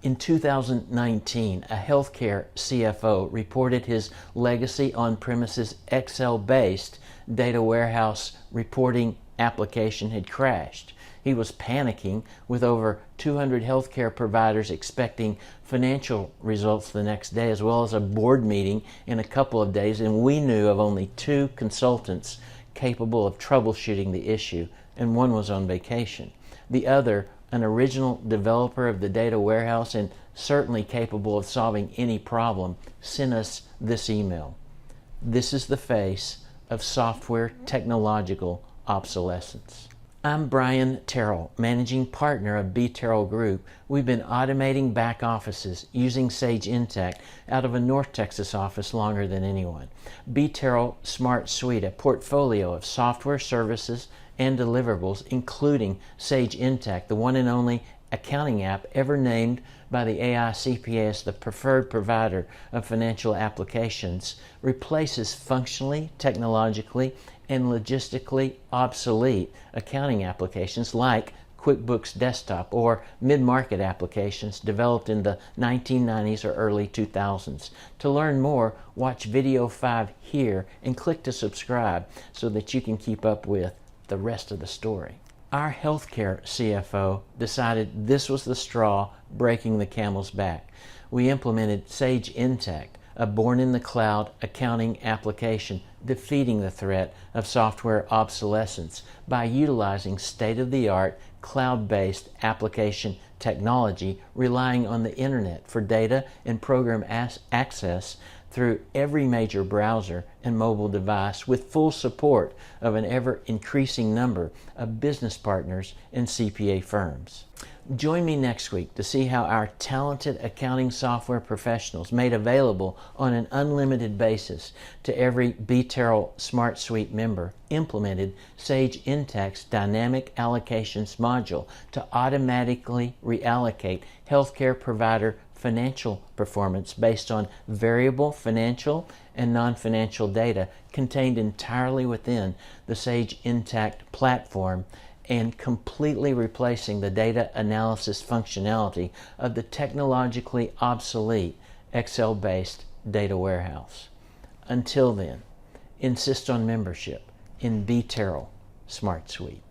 In 2019, a healthcare CFO reported his legacy on-premises Excel-based data warehouse reporting application had crashed. He was panicking, with over 200 healthcare providers expecting financial results the next day, as well as a board meeting in a couple of days, and we knew of only 2 consultants capable of troubleshooting the issue, and one was on vacation. The other, an original developer of the data warehouse and certainly capable of solving any problem, sent us this email. This is the face of software technological obsolescence. I'm Brian Terrell, Managing Partner of BTerrell Group. We've been automating back offices using Sage Intacct out of a North Texas office longer than anyone. BTerrell SmartSuite, a portfolio of software services and deliverables, including Sage Intacct, the one and only accounting app ever named by the AICPA as the preferred provider of financial applications, replaces functionally, technologically, and logistically obsolete accounting applications like QuickBooks Desktop or mid-market applications developed in the 1990s or early 2000s. To learn more, watch video 5 here and click to subscribe so that you can keep up with the rest of the story. Our healthcare CFO decided this was the straw breaking the camel's back. We implemented Sage Intacct, a born-in-the-cloud accounting application, defeating the threat of software obsolescence by utilizing state-of-the-art cloud-based application technology, relying on the internet for data and program access through every major browser and mobile device, with full support of an ever-increasing number of business partners and CPA firms. Join me next week to see how our talented accounting software professionals, made available on an unlimited basis to every BTerrell SmartSuite member, implemented Sage Intacct's dynamic allocations module to automatically reallocate healthcare provider financial performance based on variable financial and non-financial data contained entirely within the Sage Intacct platform, and completely replacing the data analysis functionality of the technologically obsolete Excel-based data warehouse. Until then, insist on membership in BTerrell SmartSuite.